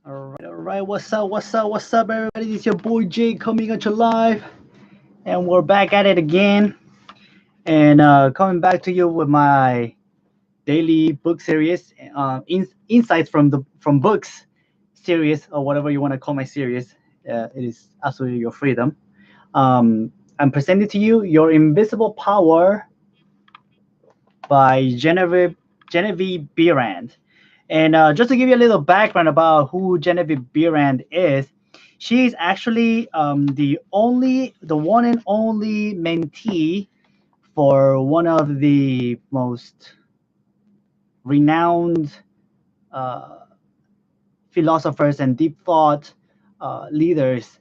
All right. What's up, everybody? It's your boy Jay coming at you live, and we're back at it again. And coming back to you with my daily book series, insights from books series or whatever you want to call my series. It is absolutely your freedom. I'm presenting to you Your Invisible Power by Genevieve Behrend. And just to give you a little background about who Genevieve Behrend is, she's actually the one and only mentee for one of the most renowned uh, philosophers and deep thought leaders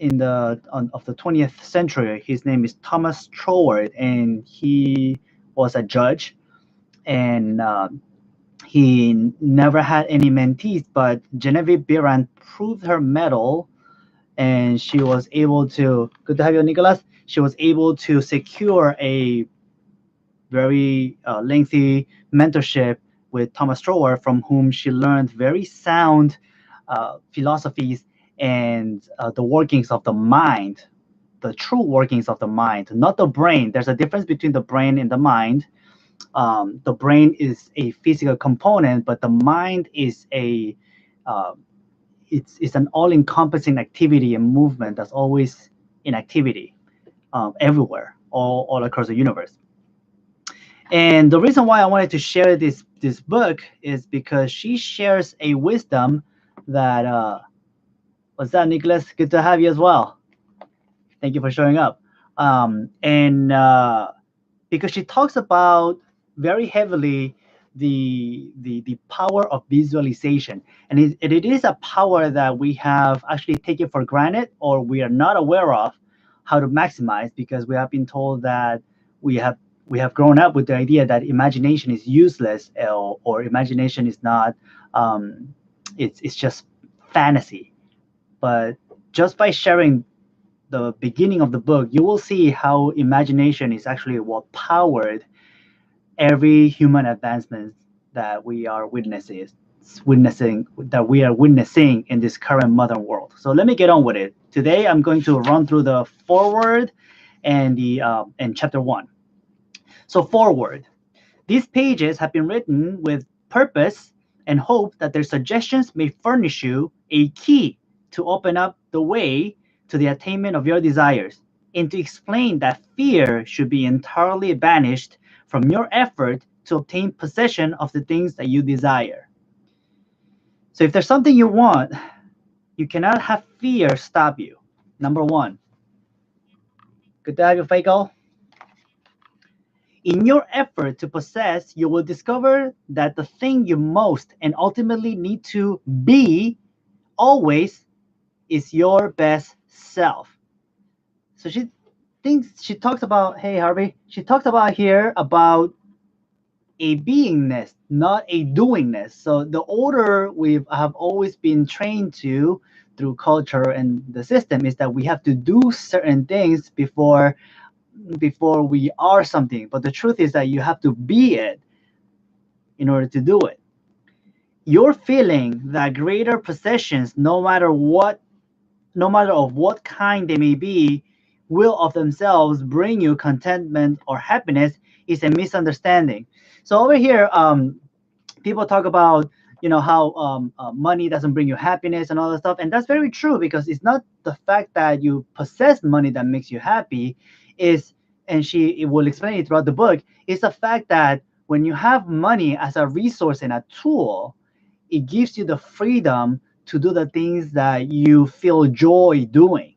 of the 20th century. His name is Thomas Troward, and he was a judge, and he never had any mentees, but Genevieve Behrend proved her mettle, and she was able to. Good to have you, Nicholas. She was able to secure a very lengthy mentorship with Thomas Troward, from whom she learned very sound philosophies and the workings of the mind, the true workings of the mind, not the brain. There's a difference between the brain and the mind. The brain is a physical component, but the mind is a uh, it's an all-encompassing activity and movement that's always in activity, everywhere, all across the universe. And the reason why I wanted to share this book is because she shares a wisdom that what's that, Nicholas? Good to have you as well. Thank you for showing up. And because she talks about very heavily the power of visualization, and it is a power that we have actually taken for granted, or we are not aware of how to maximize, because we have been told that we have we have grown up with the idea that imagination is useless, or imagination is not, um, it's just fantasy. But just by sharing the beginning of the book, you will see how imagination is actually what powered every human advancement that we are witnessing in this current modern world. So let me get on with it. Today, I'm going to run through the forward and chapter one. So forward. These pages have been written with purpose and hope that their suggestions may furnish you a key to open up the way to the attainment of your desires, and to explain that fear should be entirely banished from your effort to obtain possession of the things that you desire. So if there's something you want, you cannot have fear stop you. Number one. Good to have you, Fakel. In your effort to possess, you will discover that the thing you most and ultimately need to be always is your best self. So she talks about, hey Harvey, she talks about here about a beingness, not a doingness. So the order we have always been trained to through culture and the system is that we have to do certain things before we are something. But the truth is that you have to be it in order to do it. You're feeling that greater possessions, no matter of what kind they may be, will of themselves bring you contentment or happiness, is a misunderstanding. So over here, people talk about, how money doesn't bring you happiness and all that stuff, and that's very true, because it's not the fact that you possess money that makes you happy. Is And she will explain it throughout the book. It's the fact that when you have money as a resource and a tool, it gives you the freedom to do the things that you feel joy doing,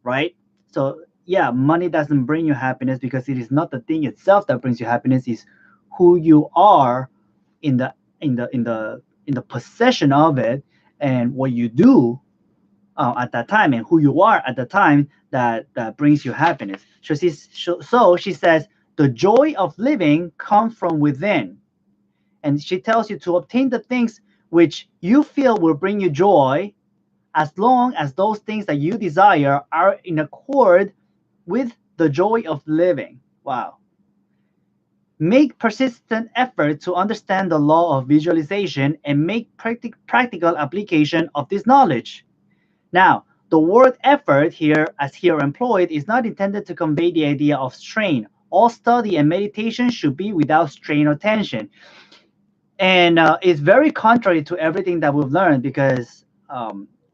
right? So yeah, money doesn't bring you happiness, because it is not the thing itself that brings you happiness. Is who you are in the possession of it, and what you do at that time, and who you are at the time, that brings you happiness. So she says the joy of living comes from within, and she tells you to obtain the things which you feel will bring you joy, as long as those things that you desire are in accord with the joy of living. Wow. Make persistent effort to understand the law of visualization and make practical application of this knowledge. Now, the word effort here, as here employed, is not intended to convey the idea of strain. All study and meditation should be without strain or tension. And it's very contrary to everything that we've learned, because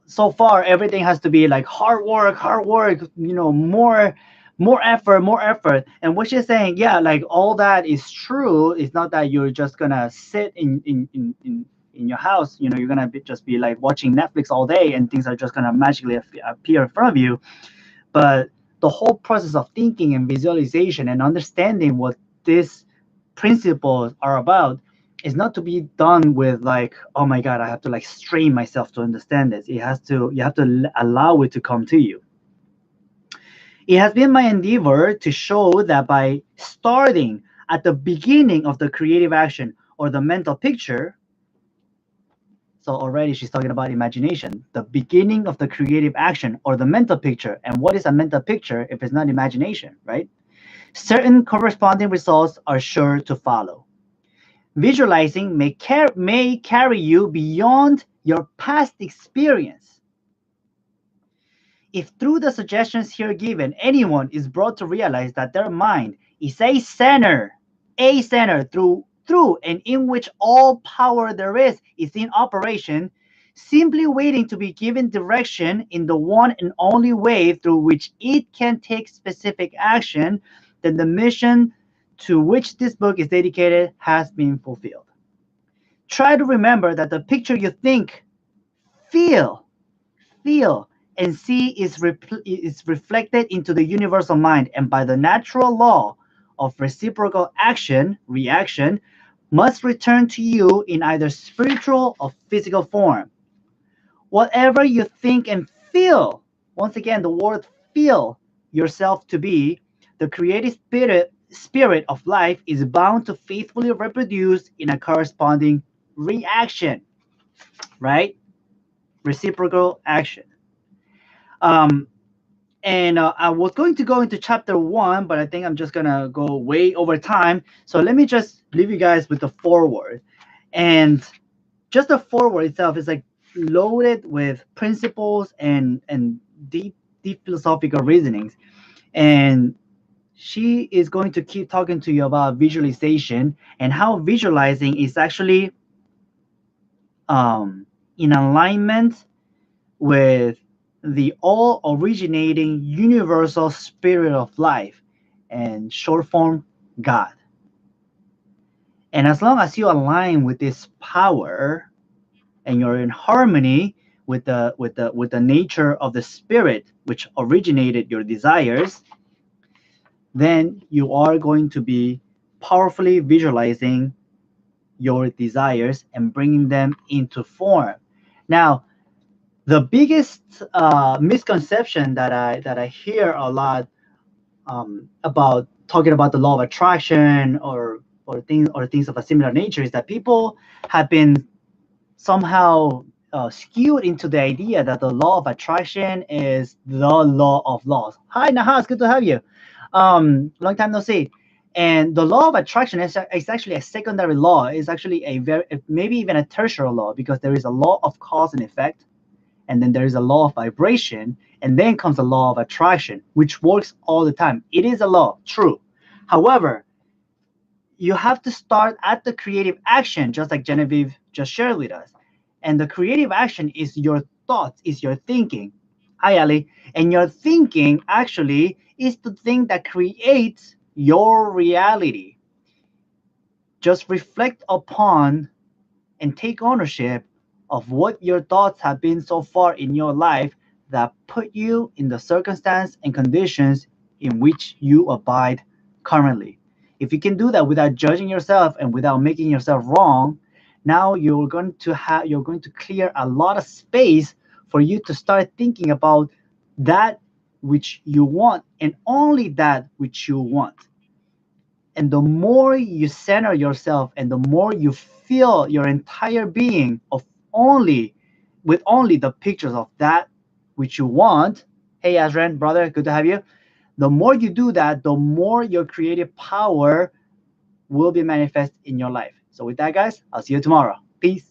so far everything has to be like hard work, more effort, more effort. And what she's saying, yeah, like all that is true. It's not that you're just gonna sit in your house, you're gonna just be like watching Netflix all day and things are just gonna magically appear in front of you. But the whole process of thinking and visualization and understanding what these principles are about is not to be done with like, oh my god, I have to like strain myself to understand this. You have to allow it to come to you. It has been my endeavor to show that by starting at the beginning of the creative action or the mental picture, so already she's talking about imagination, the beginning of the creative action or the mental picture. And what is a mental picture if it's not imagination, right? Certain corresponding results are sure to follow. Visualizing may carry you beyond your past experience. If through the suggestions here given, anyone is brought to realize that their mind is a center through and in which all power there is in operation, simply waiting to be given direction in the one and only way through which it can take specific action, then the mission to which this book is dedicated has been fulfilled. Try to remember that the picture you think, feel, and see is reflected into the universal mind, and by the natural law of reciprocal reaction, must return to you in either spiritual or physical form. Whatever you think and feel, once again, the word feel yourself to be, the creative spirit of life is bound to faithfully reproduce in a corresponding reaction, right? Reciprocal action. And I was going to go into chapter 1, but I think I'm just gonna go way over time. So let me just leave you guys with the foreword. And just the foreword itself is like loaded with principles and deep philosophical reasonings. And she is going to keep talking to you about visualization and how visualizing is actually in alignment with the all originating universal spirit of life, and short form, God. And as long as you align with this power and you're in harmony with the nature of the spirit which originated your desires, then you are going to be powerfully visualizing your desires and bringing them into form. Now, the biggest misconception that I hear a lot about talking about the law of attraction or things of a similar nature is that people have been somehow skewed into the idea that the law of attraction is the law of laws. Hi, Nahas, good to have you. Long time no see. And the law of attraction is actually a secondary law. It's actually maybe even a tertiary law, because there is a law of cause and effect, and then there is a law of vibration, and then comes the law of attraction, which works all the time. It is a law, true. However, you have to start at the creative action, just like Genevieve just shared with us. And the creative action is your thoughts, is your thinking. Hi, Ali. And your thinking actually is the thing that creates your reality. Just reflect upon and take ownership of what your thoughts have been so far in your life that put you in the circumstance and conditions in which you abide currently. If you can do that without judging yourself and without making yourself wrong, now you're going to clear a lot of space for you to start thinking about that which you want and only that which you want. And the more you center yourself and the more you fill your entire being with only the pictures of that which you want. Hey, Azran, brother, good to have you. The more you do that, the more your creative power will be manifest in your life. So with that, guys, I'll see you tomorrow. Peace.